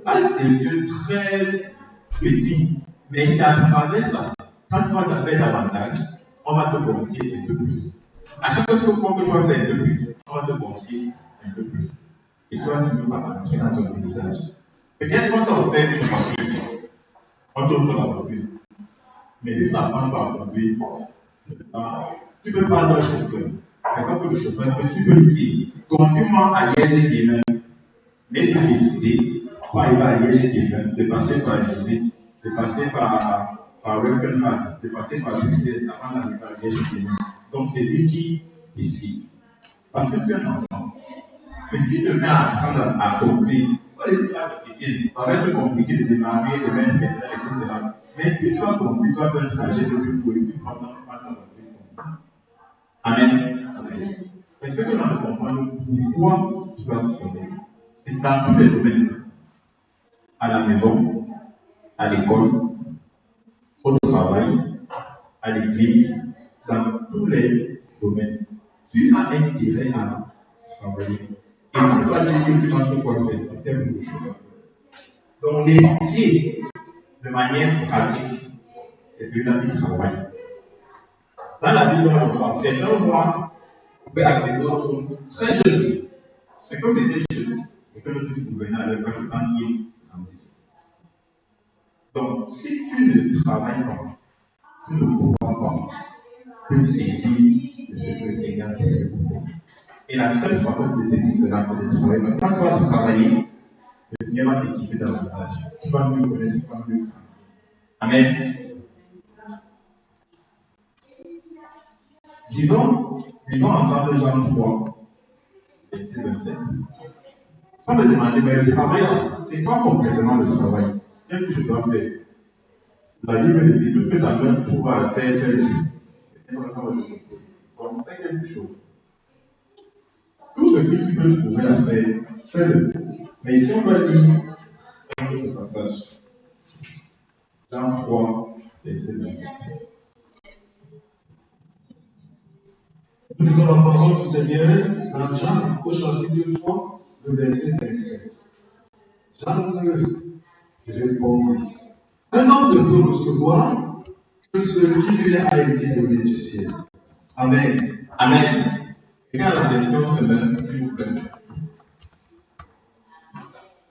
reste des lieux très petits, mais c'est à travers ça. Quand tu vas faire davantage, on va te conseiller un peu plus. À chaque fois que tu vas faire un peu plus, on va te conseiller un peu plus. Et tu vas finir par entrer dans ton paysage. Peut-être quand on fait une voiture, on t'offre la voiture. Mais si tu n'apprends pas à conduire, tu peux prendre un chauffeur. Mais parce que le chauffeur, tu peux lui dire, conduis-moi à Liège-Guémin, mais tu peux décider, pour arriver à Liège-Guémin, de passer par la visite, de passer par Weckenhard, de passer par l'unité avant d'arriver à Liège-Guémin. Donc c'est lui qui décide. Parce que tu es un enfant. Mais si tu te mets à apprendre à conduire, c'est pas difficile. Ça va être compliqué de démarrer, de mettre les ailes, etc. Mais si tu vas conduire, tu vas faire un trajet de plus pour et puis pendant la voiture. Amen. Amen. Est-ce que tu vas comprendre pourquoi tu vas sauver? Et c'est dans tous les domaines. À la maison, à l'école, au travail, à l'église, dans tous les domaines. Tu as intérêt à travailler. Et tu ne peux pas dire que tu n'as pas quoi faire parce qu'il y a beaucoup de choses à faire. Donc, l'étudier de manière pratique, c'est une vie de travail. Dans la vie, on voit, quelqu'un voit, on peut accéder aux choses très jeunes. Mais comme il était jeune, et que le Christ venait avec le temps qui grandissent. Donc, si tu ne travailles pas, tu ne pourras pas te saisir de ce que le Seigneur te fait. Et la seule façon de saisir cela, c'est de travailler. Parce que quand tu vas travailler, le Seigneur va t'équiper davantage. Tu vas mieux connaître, tu vas mieux travailler. Amen. Disons ensemble Jean 3, verset 27. Sans me demander, mais le travail, c'est quoi concrètement le travail? Qu'est-ce que je dois faire? La Bible dit tout ce que ta main trouve à faire, fais-le. Donc, fais quelque chose. Tout ce que tu peux trouver à faire, fais-le. Mais si on va lire un autre passage, Jean 3, verset 27. Nous lisons la parole du Seigneur dans Jean au chapitre 3, le verset 27. Jean répond, un homme ne peut recevoir que ce qui lui a été donné du ciel. Amen. Amen. Regarde la question semaine, s'il vous plaît.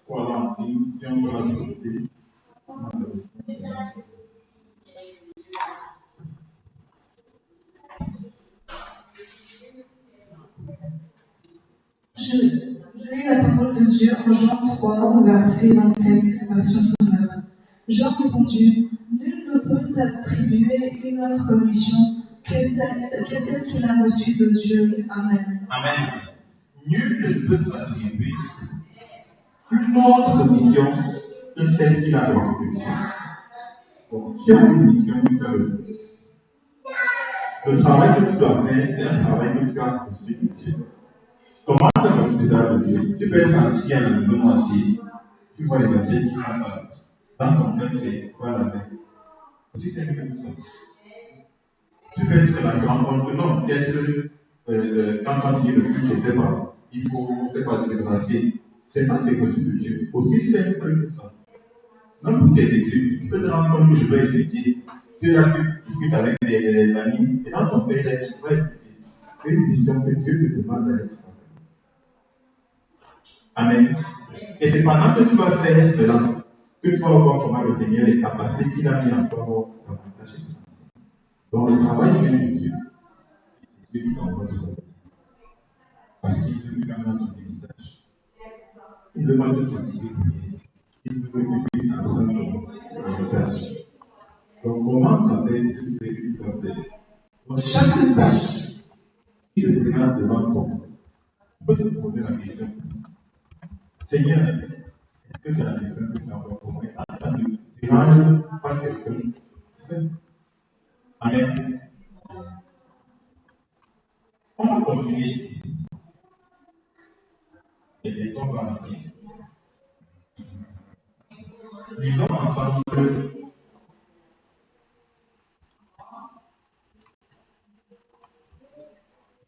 Voilà, si on peut l'ajouter. Je lis la parole de Dieu en Jean 3, verset 27, version sonore. Jean répondit, nul ne peut s'attribuer une autre mission que celle qu'il a reçue de Dieu. Amen. Amen. Nul ne peut s'attribuer une autre mission que celle qu'il a reçue de Dieu. Donc, tu as une mission que tu as reçue. Le travail que tu dois faire, c'est un travail que tu as reçu de Dieu. Comment tu as reçu ça de Dieu? Tu peux être assis à la maison assise, tu vois les assiettes qui sont là. Dans ton cœur, c'est quoi la fête? Aussi simple que ça. Tu peux être là, tu rencontres, non, peut-être quand tu as fini le culte, c'était pas. Il faut peut-être pas te débarrasser. C'est ça, c'est reçu de Dieu. Aussi simple que ça. Même pour tes études, tu peux te rendre compte que je dois étudier. Tu es là, tu discutes avec les amis, et dans ton pays, là, tu vas étudier. C'est une mission que Dieu te demande d'aller faire. Amen. Et c'est pendant que tu vas faire cela que tu vas voir comment le Seigneur est capacité qu'il a mis en toi davantage. Donc le travail vient de Dieu. Dieu qui t'envoie le travail. Parce qu'il veut que tu aies ton héritage. Il ne veut pas te fatiguer pour rien. Il veut que tu puisses atteindre ton héritage. Donc commence à faire tout ce que tu dois faire. Donc chaque tâche qui se présente devant toi, tu peux te poser la question. Seigneur, est-ce que c'est la question que tu envoies pour moi? Attends, ne dérange pas quelqu'un. Amen. On va continuer. Et les temps va venir. Lisons ensemble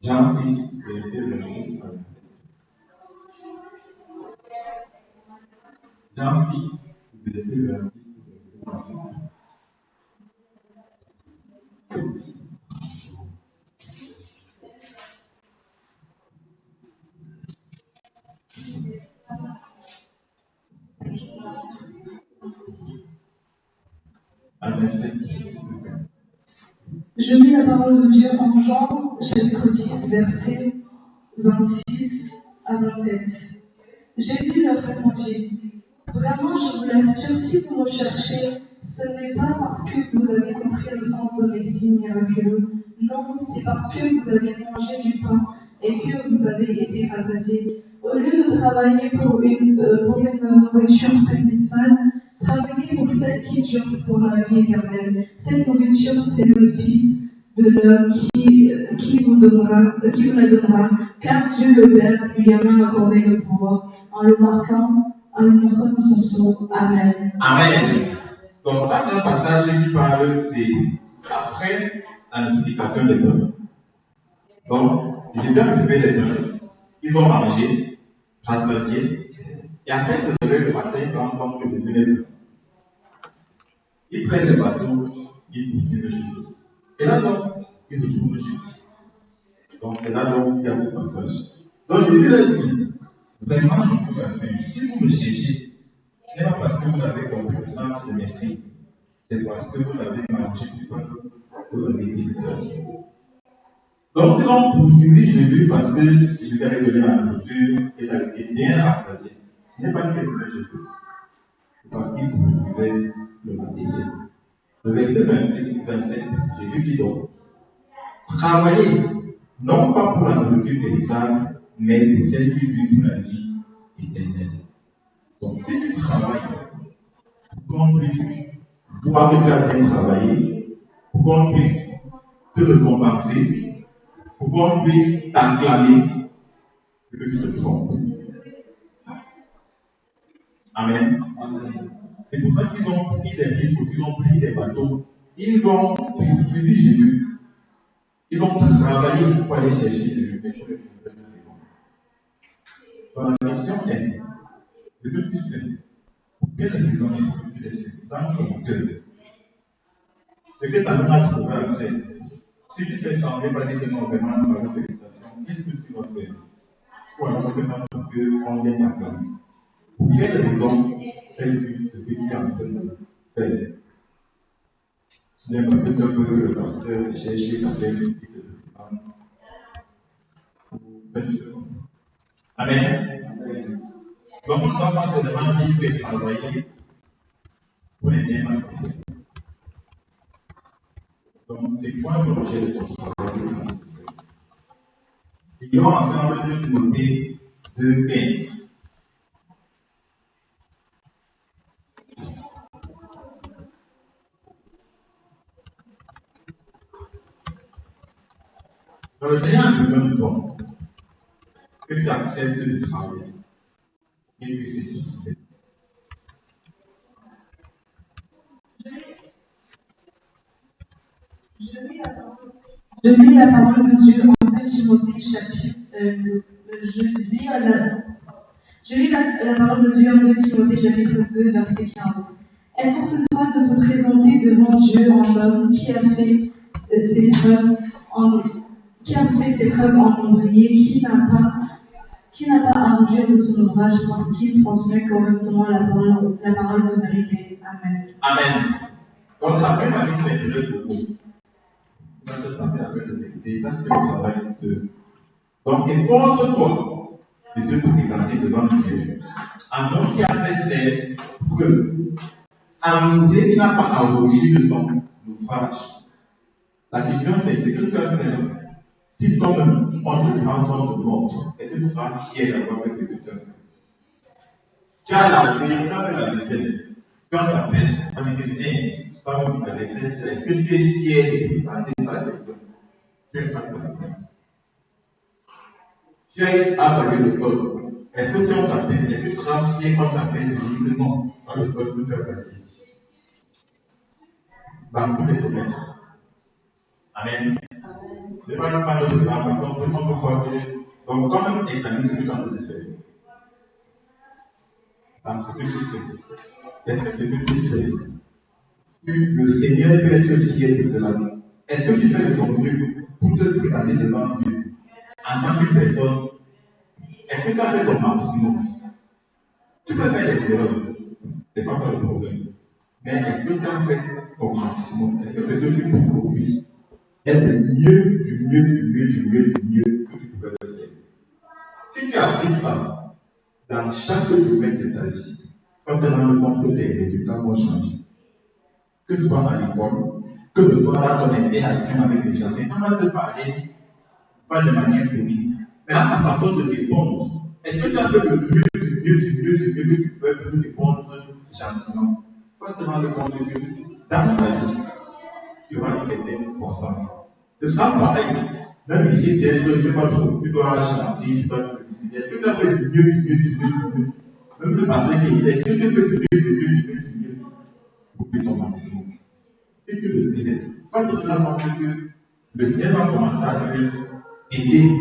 Jean 6, verset 26 à 27. Jean 26, verset 26. À 27. Je lis la parole de Dieu en Jean, chapitre 6, versets 26 à 27. Jésus leur répondit, vraiment, je vous l'assure, si vous me cherchez, ce n'est pas parce que vous avez compris le sens de mes signes miraculeux. Non, c'est parce que vous avez mangé du pain et que vous avez été rassasiés. Au lieu de travailler pour une nourriture périssable, travaillez pour celle qui dure pour la vie éternelle. Cette nourriture, c'est le Fils de l'homme qui vous la donnera, car Dieu le Père lui en a accordé le pouvoir en le marquant de son sceau. Amen. Amen. Donc, ça, c'est un passage qui parle, c'est après la multiplication des pains. Donc, ils étaient occupés des pains, ils ont mangé, rassasié, et après se lever le matin, ils se rendent compte que c'est plus les pains. Ils prennent le bateau, ils poursuivent Jésus. Et là, donc, ils retrouvent Jésus. Donc, c'est là donc qu'il y a ce passage. Donc, Jésus leur dit, vraiment, je vous l'affirme, si vous me cherchez, ce n'est pas parce que vous avez compris le sens de mes signes, c'est parce que vous avez mangé du pain, vous avez été rassasiés. Donc, ils ont poursuivi Jésus parce que Jésus avait donné la nourriture et il a été bien rassasié. Ce n'est pas qu'il aimait Jésus, c'est parce qu'il poursuivait le matériel. Le verset 27, Jésus dit donc, travaillez, non pas pour la nourriture périssable, mais pour celle qui vit pour la vie éternelle. Donc, si tu travailles, pour qu'on puisse voir que tu as bien travaillé, pour qu'on puisse te récompenser, pour qu'on puisse t'acclamer, que tu te trompes. Amen. C'est pour ça qu'ils ont pris des risques, ils ont pris des bateaux, ils ont poursuivi Jésus, ils ont travaillé pour aller chercher Jésus. Donc la question est, ce que tu fais, pour quelle raison est-ce que tu les fais dans ton cœur? Ce que ta main a trouvé à faire. Si tu fais ça, on ne va pas dire que non, vraiment, nous avons félicitations. Qu'est-ce que tu vas faire? Ou alors, c'est dans ton cœur, on vient t'acclamer. Pour quelle raison fais-tu ce que tu es en train de faire? Ce n'est pas que tu peux le pasteur chercher ta tête et te demande. Amen. Donc, on ne va pas se demander qui fait travailler pour les biens mal faits. Donc, c'est quoi l'objet de ton travail? Et on va ensemble de Timothée 2:15. Dans le Seigneur a besoin de toi, que tu acceptes de travailler et puis c'est tout. Je lis la parole de Dieu en 2 Timothée chapitre. Je lis la parole de Dieu en 2 Timothée chapitre 2, verset 15. Efforce-toi de te présenter devant Dieu en homme qui a fait ses preuves en ouvrier, qui n'a pas à rougir de son ouvrage parce qu'il transmet correctement la parole de vérité. Amen. Amen. Donc, après ma vie m'intéresse beaucoup. Je vais te passer la vérité parce que le travail de. Donc, efforce-toi de te présenter devant Dieu. Un homme qui a fait ses preuves. Un musée qui n'a pas à rougir de son ouvrage. La question c'est ce que tu as fait. Si toi-même, on te prend son montre, est-ce que tu seras fier d'avoir fait ce que tu as fait? Tu as la vaisselle, tu as fait la vaisselle. Quand tu appelles, on te dit, viens, pas la vaisselle, est-ce que tu es fier de présenter ça à quelqu'un? Tu es ça de la place. Tu as avalé le sol. Est-ce que si on t'appelle, est-ce que tu seras fier quand on t'appelle de dire non, dans le sol que tu as avalé? Dans tous les domaines. Amen. Ne parlons pas de notre âme, donc on peut croire que. Donc, quand même, examine ce que tu as envie de faire. dans ce que tu fais. Est-ce que ce que tu fais, le Seigneur peut être fier de cela? Est-ce que tu fais de ton mieux pour te présenter devant Dieu en tant que personne? Est-ce que tu as fait ton maximum? Tu peux faire des erreurs, c'est pas ça le problème. Mais est-ce que tu as fait ton maximum? Est-ce que ce que tu proposes est le mieux que tu pouvais faire? Si tu appliques ça dans chaque domaine de ta vie, tu vas te rendre compte que tes résultats vont changer. Que ce soit à l'école, que ce soit dans ton interaction avec les gens. Et on va te parler, pas de manière polie, mais à ta façon de répondre. Est-ce que tu as fait le mieux que tu peux pour répondre gentiment? Tu vas te rendre compte que dans ta vie, tu vas une certaine croissance. Ce sera pareil. Même ici, je ne sais pas trop, tu dois chanter, tu dois. Est-ce que tu as fait le mieux? Même le matin qui dit, est-ce que tu as fait le mieux pour que ton maximum? Si tu le sais, quand tu te rends compte que le Seigneur va commencer à t'aider,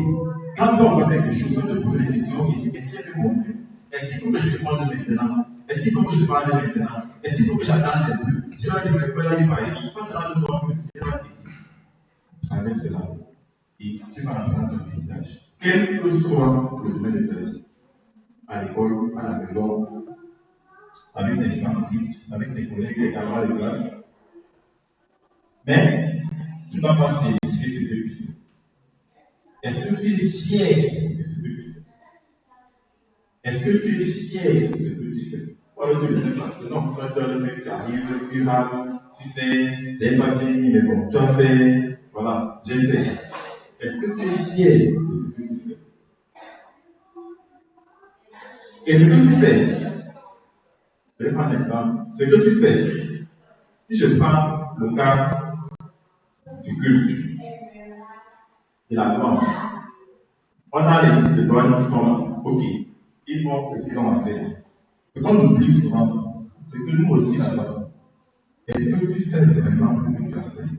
quand on va faire des choses, on va te poser des questions, il dit, est-ce que mon Dieu? Est-ce qu'il faut que je réponde maintenant? Est-ce qu'il faut que je parle maintenant? Est-ce qu'il faut que j'attende un peu? Tu vas dire, je peux aller parler. Quand tu te rends compte que le Seigneur va t'aider, avec cela, et tu vas apprendre ton héritage. Quel que soit le domaine de ta vie, à l'école, à la maison, avec tes scientifiques, avec tes collègues, tes camarades de classe, mais tu ne dois pas saisir ce que tu fais. Est-ce que tu es fier de ce que tu fais? Est-ce que tu es fier de ce que tu fais? Ou alors tu le fais parce que non, tu as le fait, tu arrives, tu rates, tu sais, c'est pas bien mis, mais bon, tu as fait, voilà, j'ai fait. Est-ce que tu es fier de ce que tu fais? Et ce que tu fais, je vais prendre un exemple, ce que tu fais, si je prends le cas du culte, de la louange, on a les listes de louanges qui sont là, ok, ils font ce qu'ils ont à faire. Ce qu'on oublie souvent, c'est que nous aussi là-bas, est-ce que tu fais vraiment ce que tu as fait?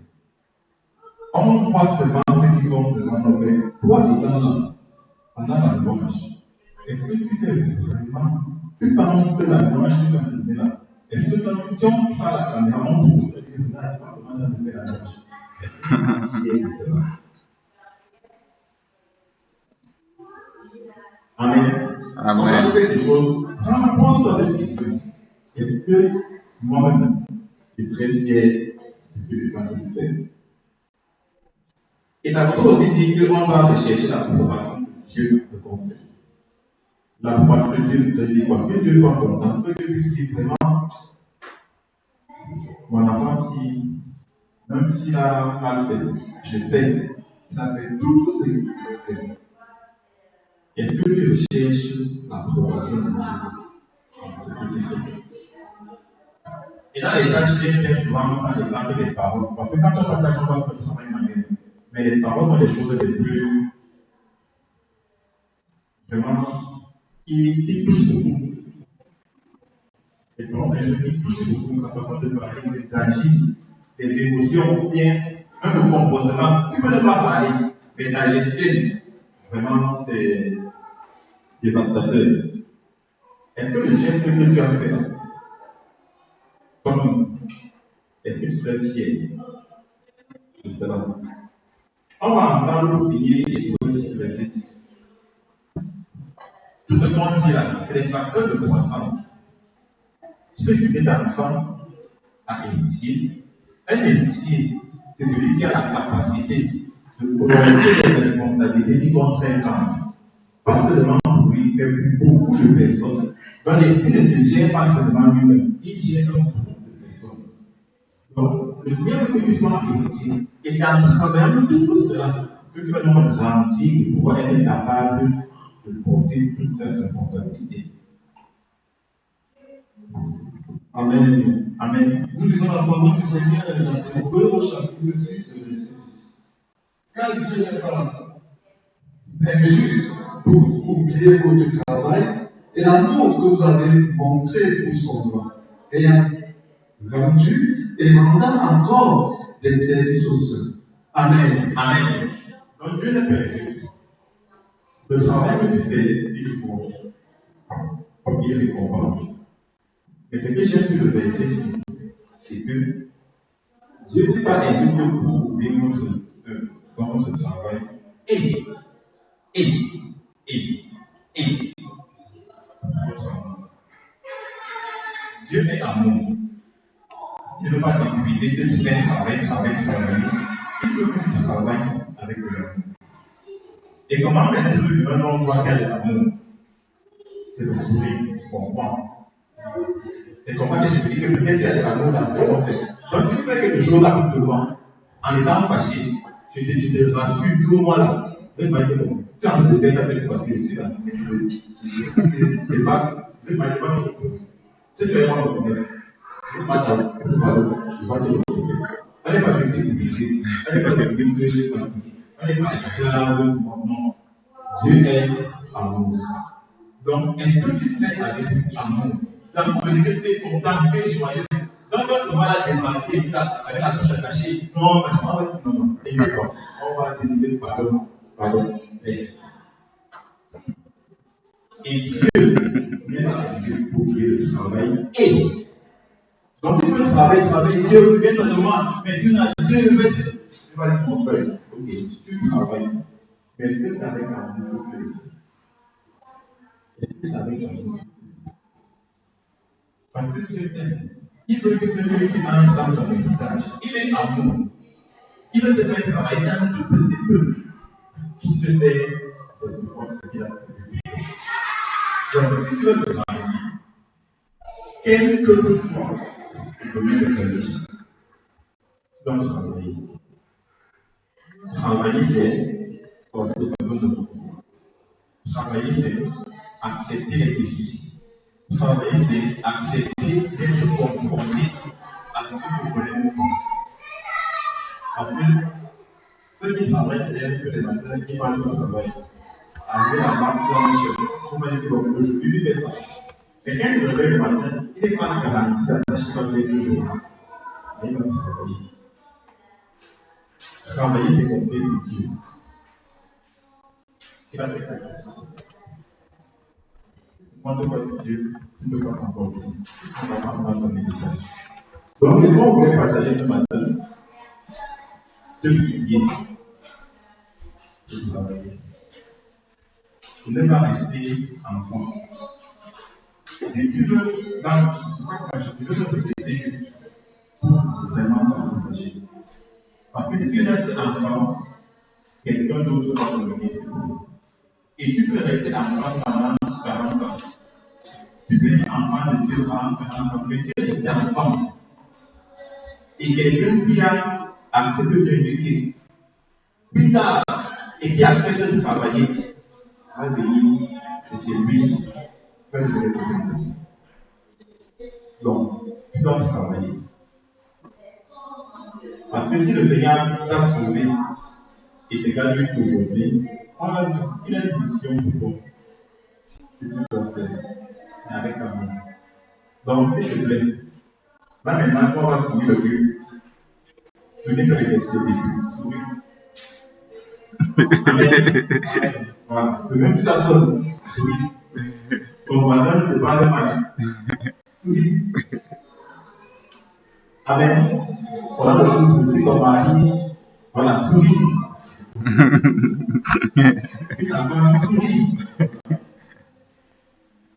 On voit seulement ceux qui sont devant nos pères. Toi, étant là, pendant la louange, est-ce que tu fais vraiment? Tu penses que la louange que tu as donnée là, est-ce que tu as la caméra, on trouve que tu n'as pas comment de faire la louange? Est-ce que tu es cela? Amen. On va faire des choses. Pose-toi cette question. Est-ce que moi-même, je serais fier de ce que je peux faire? Et ça veut aussi dire qu'on va rechercher l'approbation de Dieu dans ce qu'on fait. L'approbation de Dieu, c'est-à-dire quoi? Que Dieu soit content, que Dieu puisse dire vraiment, mon enfant, même s'il a mal fait, je sais qu'il a fait tout ce qu'il peut faire. Est-ce que tu recherches l'approbation de Dieu dans ce que tu fais? Et dans les tâches, j'aime souvent prendre l'exemple des paroles. Parce que quand on partage, on va faire du travail manuel. Mais les paroles sont les choses les plus vraiment qui touchent beaucoup. Les paroles sont les choses qui touchent beaucoup, la façon de parler, d'agir, des émotions, ou bien même le comportement. Tu peux ne pas parler, mais ta gestion, vraiment, c'est dévastateur. Est-ce que le geste que tu as fait là, comme est-ce que tu serais fier de cela? On va ensemble pour finir les choses verset 10. Tout ce qu'on dit là, c'est les facteurs de croissance. Ceux qui étaient enfants à héritier, un héritier, c'est celui qui a la capacité de porter les responsabilités qui sont très grandes. Pas seulement pour lui, mais pour beaucoup de personnes. Donc l'héritier ne se gère pas seulement lui-même, il gère un groupe de personnes. Donc, le Seigneur veut que tu sois héritier. Et en travaillant tout cela, que tu vas donc grandir et pouvoir être capable de porter toutes ces responsabilités. Amen. Amen. Nous lisons la parole du Seigneur dans Hébreux au chapitre 6, verset 10. Car Dieu n'est pas injuste pour oublier votre travail et l'amour que vous avez montré pour son nom, ayant rendu et rendant encore des services aux saints. Amen. Amen. Donc Dieu n'est pas injuste. Le travail que tu fais, il faut qu'il récompense. Mais ce que j'aime sur le verset, c'est que Dieu n'est pas indiqué pour oublier dans notre travail. Et, votre amour. Dieu est amour. Il ne veut pas t'épuiser, de te faire travailler. Il veut que tu travailles avec l'amour. Et comment l'être humain voit quel est l'amour? C'est le sourire, comprendre. C'est comment que je te dis que peut-être il y a de l'amour dans ce qu'on fait. Donc tu fais quelque chose avec toi, en étant fâché, tu te rassures tout le monde là. Tu es en train de faire ça parce que je suis là. C'est pas. C'est pas si tu es vraiment le connaître, c'est pas ta valeur, tu vas te le retrouver. Elle n'est pas victime, elle n'est pas victime, elle n'est pas esclave, non. Dieu est amour. Donc, est-ce que tu fais avec amour? L'amour veut dire que tu es content, tu es joyeux. Donc, quand on va la démarquer, avec la touche attachée, non, parce qu'on va non, et d'accord, on va décider pardon, laisse. Et Dieu n'est pas habitué pour le travail et. Donc, tu peux travailler, Dieu vient te demander, mais Dieu veut te. Tu vas dire, mon frère, ok, tu travailles, mais est-ce que c'est avec amour que tu le fais? Est-ce que c'est avec amour? Parce que Dieu t'aime. Il veut que celui qui entre dans ton héritage, il est amour. Il veut te faire travailler un tout petit peu pour te faire des efforts qu'il a prévu. Donc, si tu veux travailler, quel que soit le domaine de ta vie, tu dois travailler. Travailler, c'est porter sa bonne volonté. Travailler, c'est accepter les défis. Travailler, c'est accepter d'être confronté à ce que tu connais. Parce que ceux qui travaillent, c'est que les matins qui parlent de travail. Avec la marque dans le chef, on va dire que aujourd'hui, lui fait ça. Mais quand il se réveille le matin, il n'est pas garanti la tâche qu'il va faire 2 jours. Mais il va travailler. Travailler, c'est compter sur Dieu. Il va te faire ça. Quand tu passes sur Dieu, tu ne peux pas t'en sortir. Tu ne vas pas prendre ton héritage. Donc, ce qu'on voulait partager ce matin, de prier, de travailler. Tu ne vas pas rester enfant. Si tu veux, dans je veux te répéter juste pour vraiment t'encourager. Parce que si tu restes enfant, quelqu'un d'autre va te venir sur vous. Et tu peux rester enfant pendant 40 ans. Tu peux être enfant de Dieu pendant 40 ans, mais tu es resté enfant. Et quelqu'un qui a accepté de l'éduquer, plus tard, et qui accepte de travailler, va venir, et c'est lui, faire de l'éducation. Donc, tu dois travailler. Parce que si le Seigneur t'a sauvé et te garde aujourd'hui, il a une mission pour toi. Tu peux passer, mais avec amour. Donc, s'il te plaît, là maintenant, quand on va finir le culte, tu dis que les questions début. Amen. Voilà. C'est même si tu as sonne, souris. Ton voisin ne te parle pas. Souris. Amen. Voilà le couple, c'est ton mari. Voilà, souris. C'est ta femme, souris.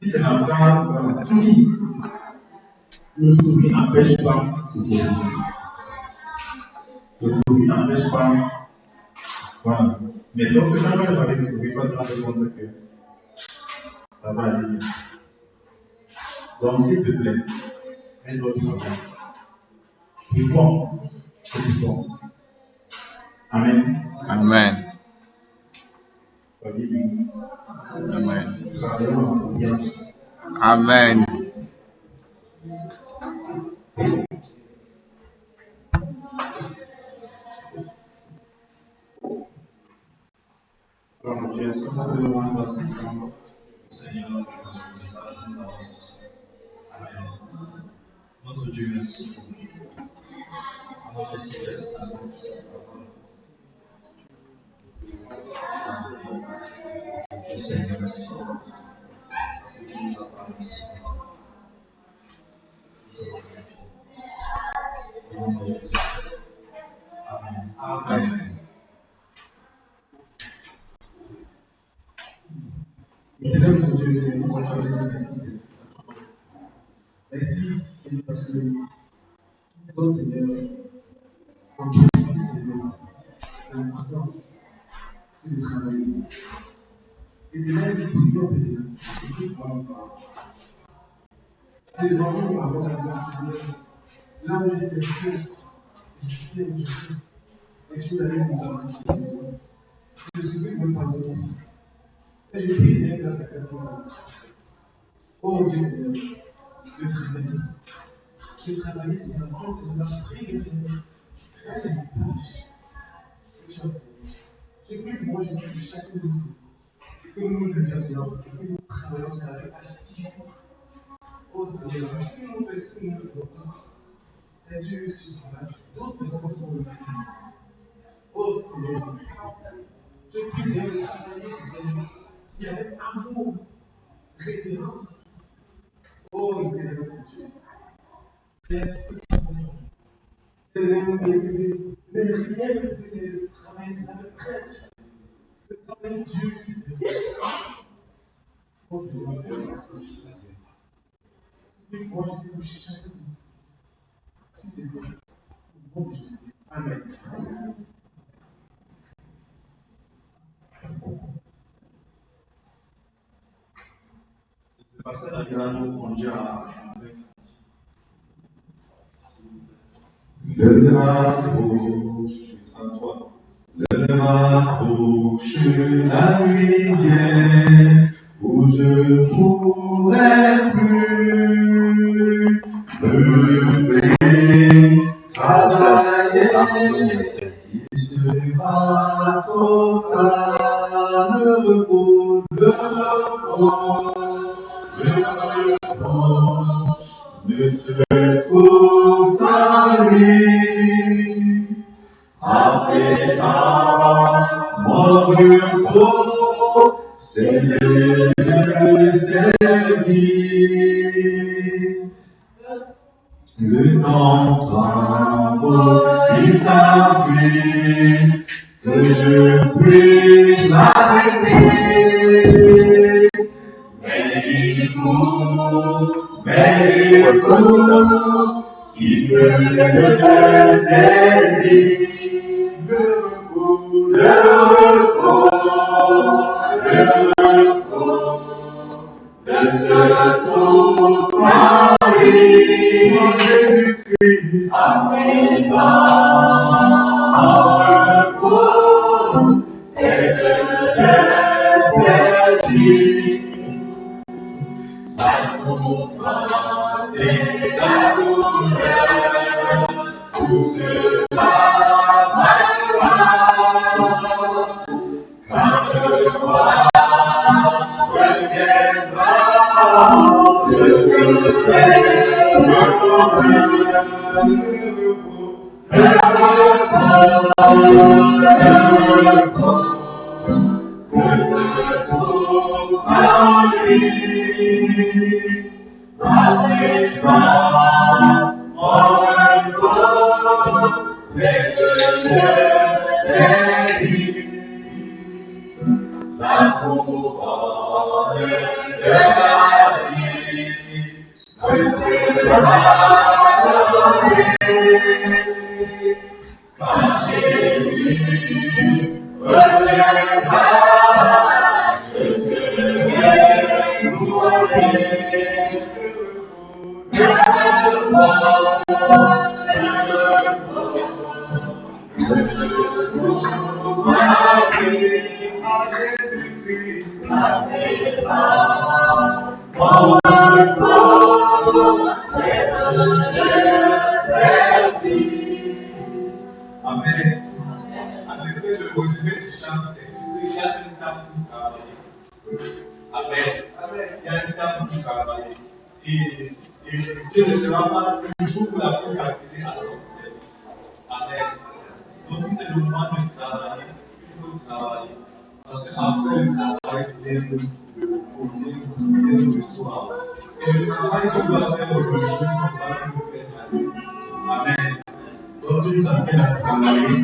Si c'est la femme, voilà, souris. Le sourire n'empêche pas de sourire. Le sourire n'empêche pas. Voilà. Mais donc, ce genre de famille se sourire, pas de rendre compte que ça va aller mieux. Donc, s'il te plaît, aide votre travail. C'est bon. C'est bon. Amen. Amen. Amen. Amen. Amen. Comme Dieu, si nous devons passer ensemble, Seigneur, le message nous avance. Amen. Notre Dieu, merci pour nous. Notre Seigneur, pour sa parole. Dieu, Seigneur, merci. Ce qui nous a parlé. notre Dieu, Seigneur, pour notre merci, Seigneur. Merci, Seigneur, parce que toi, Seigneur, en principe, Seigneur, la croissance, c'est de travailler. Et de là, nous prions, Seigneur, c'est vraiment une parole à toi, Seigneur. Là où il fait chose, je sais, et je l'avais dit dans ma Seigneur. Je suis venu me pardonner. Et je prie, Seigneur, dans ta présence. Oh Dieu, Seigneur, de travailler. De travailler, Seigneur, en fait, c'est de la prière, Seigneur. Elle est une tâche. Je prie pour moi, je prie pour chacun de nous. Que nous nous devions, Seigneur, que nous travaillons sur la passion. Oh Seigneur, si nous faisons ce que nous ne faisons pas, c'est Dieu sur sa face. D'autres personnes vont le faire. Oh Seigneur Jésus. Je prie, Seigneur, de travailler, Seigneur, qui avec amour, révérence. Oh, il est notre Dieu. Merci, Seigneur. Seigneur, nous mépriser. Mais rien ne disait de travailler sur la retraite. De travailler Dieu, Seigneur. Oh Seigneur, merci, Seigneur. Et moi, je prie pour chacun de nous. S'il te plaît, au nom de Jésus. Amen. Le pasteur Aguilar nous conduit à chanter. Le rapproche, le rapproche la nuit vient où je pourrais plus me lever, travailler. Il sera total le repos, le repos ne se trouve qu'en lui. À présent, mon repos, c'est de le servir. Le temps s'envole, il s'enfuit, que je puisse m'arrêter. Mais il court, il peut le saisir. Le repos, ne se trouve en lui. En Jésus-Christ, à présent, en repos, c'est de le saisir. La souffrance et la douleur, tout cela passera. Quand le roi reviendra, je serai le repos que se trouve en lui. À présent, mon repos, c'est de le servir. La couronne de la vie me sera donnée. Quand Jésus reviendra, je serai couronné. Amen. Avec le résumé du chant, c'est qu'il y a une table pour travailler. Amen. Il y a une table pour travailler. Et Dieu ne sera pas le jour où la pluie va venir à son service. Amen. Donc si c'est le moment de travailler, il faut travailler. Parce qu'après le travail, vient le soir. Et le travail qu'on doit faire aujourd'hui, on va le faire la nuit. Amen. Donc Dieu nous appelle à travailler.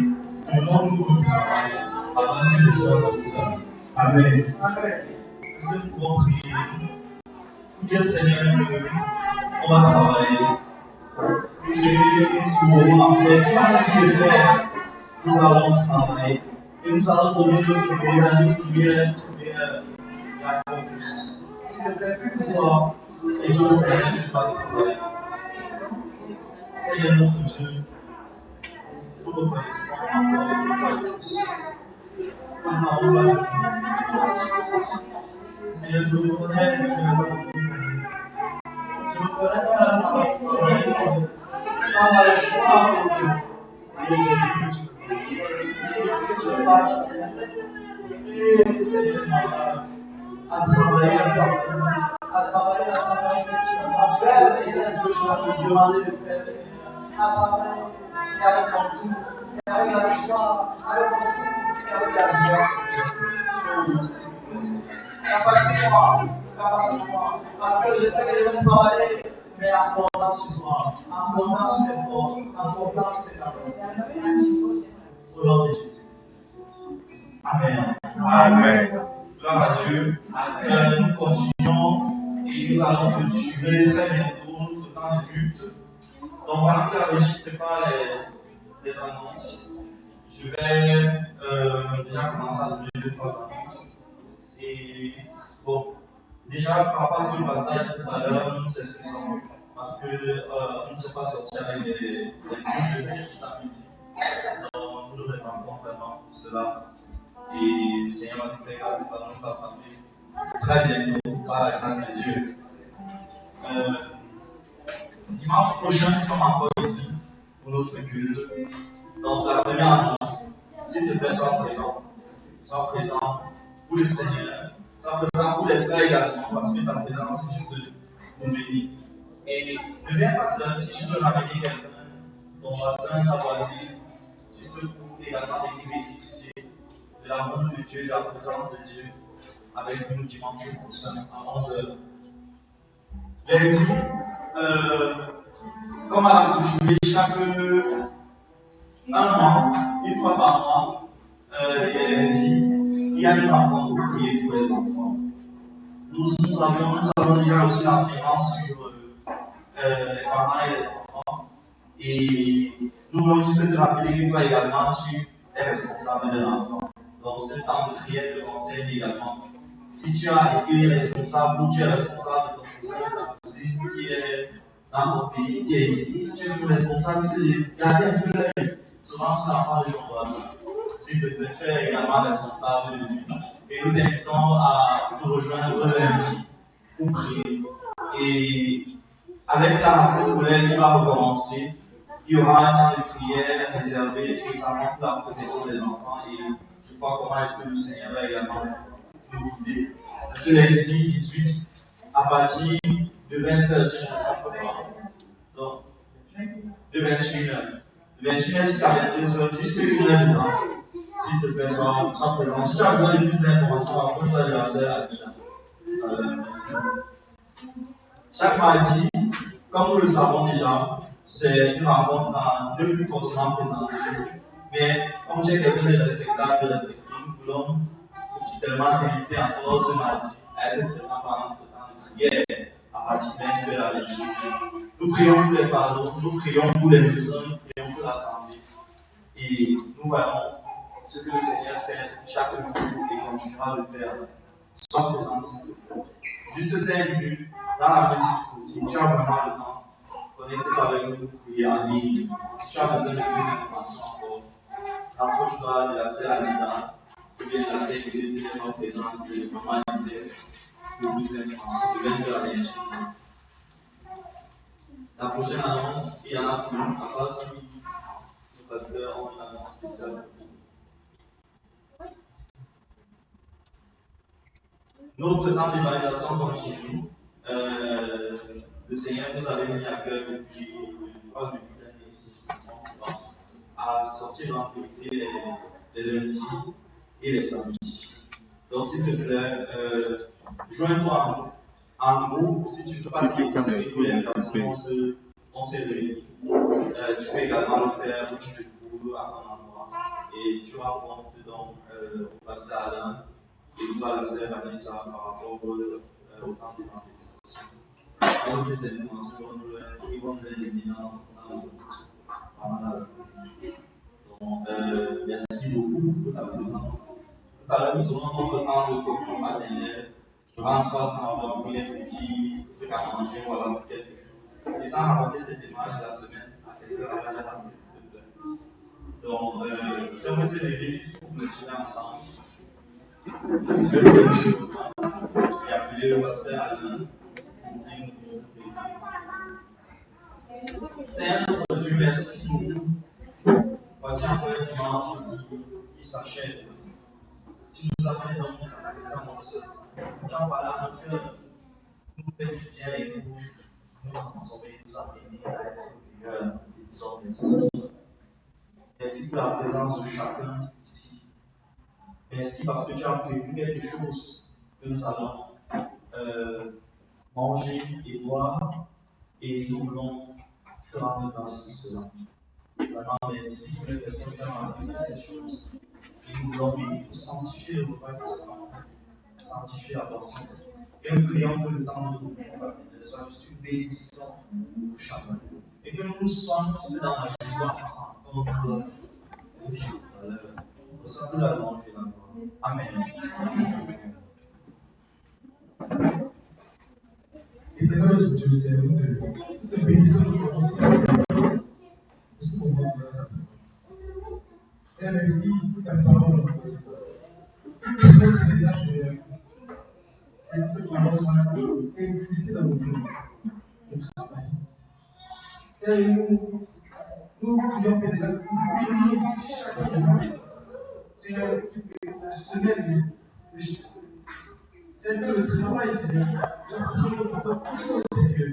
Demande-nous au travail avant que le soir soit. Amen. Amen. est-ce que nous pouvons prier? Dieu Seigneur, on va travailler. Nous allons faire, par Dieu faire, nous allons travailler. Et nous allons donner notre meilleur focus. S'il te plaît, plus pour toi, et Dieu Seigneur, que tu vas travailler. Seigneur notre Dieu, nous reconnaissons encore une fois de plus. Seigneur, je me connais, je me connais pas la parole, sans la foi en Dieu. Et que tu parles, Seigneur. Et Seigneur, à travailler, à faire, Seigneur, ce que tu vas me demander de faire, Seigneur. À travailler, et avec ton tout, et avec la joie, avec ton tout, et avec la joie, Seigneur. Capacite-moi, parce que je sais que je vais travailler, mais en comptant sur moi, en comptant sur mes forces, en comptant sur mes capacités. Au nom de Jésus. Amen. Amen. Gloire à Dieu. Nous continuons et nous allons continuer très bientôt notre temps de culte. Donc, pendant que la régie prépare les annonces, je vais déjà commencer à donner 2-3 annonces. Et bon, déjà par rapport à ce que le pasteur a dit tout à l'heure, nous nous excusons parce que on ne s'est pas sorti avec des couches de samedi. Donc nous nous répandons vraiment pour cela. Et le Seigneur va nous faire grâce, nous allons nous attraper très bientôt par la grâce de Dieu. Dimanche prochain, nous sommes encore ici pour notre culte. Donc c'est la première annonce. S'il te plaît, sois présent. Sois présent pour le Seigneur. Sois présent pour les frères également, parce que ta présence est juste nous bénir. Et ne viens pas seul, si tu veux ramener quelqu'un, ton voisin, ta voisine, juste pour également bénéficier de l'amour de Dieu, de la présence de Dieu, avec nous dimanche prochain à 11h. Lundi, comme à l'accoutumée, chaque un mois, une fois par mois, lundi, il y a une rencontre pour prier pour les enfants. Nous avons déjà reçu l'enseignement sur les parents et les enfants. Et nous voulons juste te rappeler que toi également, tu es responsable de l'enfant. Donc, ce temps de prière te concerne également. Si tu as été responsable ou tu es responsable de ton cousin, de ta cousine qui est dans ton pays, qui est ici, si tu es responsable, tu gardes un peu l'œil souvent sur l'enfant de ton voisin. S'il te plaît, tu es également responsable de lui. Et nous t'invitons à nous rejoindre lundi pour prier. Et avec la rentrée scolaire qui va recommencer, il y aura un temps de prière réservé spécialement pour la protection des enfants. Et je crois comment est-ce que le Seigneur va également nous guider. C'est ce lundi 18 à partir de 20h, si je ne me trompe pas. Donc, de 21h. De 21h jusqu'à 22h, juste une heure de temps. S'il te plaît, sois présent. Si tu as besoin de plus d'informations, approche-toi de la sœur Adina. Merci. Chaque mardi, comme nous le savons déjà, c'est une rencontre à ne plus forcément présenter. Mais comme tu es quelqu'un de respectable, de respecté, nous voulons officiellement t'inviter encore ce mardi à être présent pendant notre temps de prière à partir de la lecture. Nous prions pour les pardons, nous prions pour les besoins, nous prions pour l'assemblée. Et nous voyons ce que le Seigneur fait chaque jour et continuera à le faire. Sois présent, s'il te plaît. Juste 5 minutes, dans la mesure du possible. Tu as vraiment le temps. Connecte-toi avec nous pour prier en ligne. Si tu as besoin de plus d'informations encore, approche-toi de la sœur Anita, ou bien de la sœur qui est également présente, de maman Isère, pour plus d'informations, de 20h à 28h. La prochaine annonce, il y en a plus, à part si nos pasteurs ont une annonce spéciale. Notre temps d'évaluation continue. Le Seigneur nous avait mis à cœur depuis l'année ici, à sortir d'empêcher les lundis et les samedis. Donc, s'il te plaît, joins-toi en groupe. Si tu ne peux pas dépenser tous les personnes, on s'est réunis. Tu peux également le faire où tu te trouves à ton endroit. Et tu rencontres donc le pasteur Alain et toi, la sœur Anissa, par rapport au temps d'évangélisation. Alors que c'est nous, qui vont faire l'éminent pendant la journée. Donc, merci beaucoup pour ta présence. Tout à l'heure, nous aurons notre temps de communion paternel. Je vais encore s'en avoir pour les petits trucs à manger, voilà, pour quelque chose. Et ça m'a apporté des témoignages la semaine à quelqu'un qui avait la s'il te plaît. Donc, si on veut se lever juste pour continuer ensemble, je vais le lever le temps et appeler le pasteur Alain pour qu'il nous puisse prier. Seigneur notre Dieu, merci beaucoup. Voici encore un dimanche qui s'achève. Tu nous as fait dans ta présence. Tu as parlé à notre cœur. Nous fais du bien et nous transformer, nous amener à être meilleurs. Et disons merci. Merci pour la présence de chacun ici. Merci parce que tu as prévu quelque chose que nous allons manger et boire. Et nous voulons te rendre grâce pour cela. Vraiment, merci pour les personnes qui ont appris cette chose. Et nous voulons pour sanctifier le repas qui sera, sanctifier la boisson. Et nous prions que le temps de nous soit juste une bénédiction pour chacun. Et que nous soyons tous dans la joie ensemble, comme nous avons dit tout à l'heure. Nous sommes tous la louange et la gloire. Amen. Éternel notre Dieu, Seigneur, nous te bénissons pour ce moment dans ta présence. Seigneur, merci pour ta parole dans notre cœur. Pour tes grâces, Seigneur. Seigneur, cette parole soit incrustée dans nos cœurs, notre travail. Seigneur, nous prions que les grâces pour bénir chacun de nous. Seigneur, semaine de chaque. Seigneur, le travail, Seigneur, soit plus au Seigneur.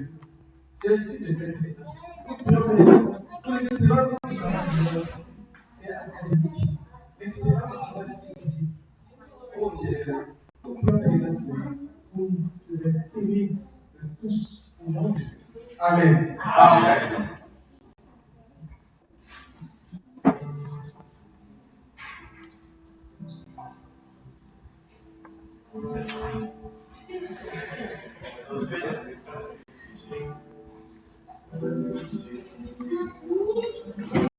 C'est ainsi que les grâces. Pour l'excellence du travail, c'est académique. L'excellence du travail civique. Oh, Dieu, pour les grâces, pour se faire aimer de tous au nom de Jésus. Amen. Amen. Amen.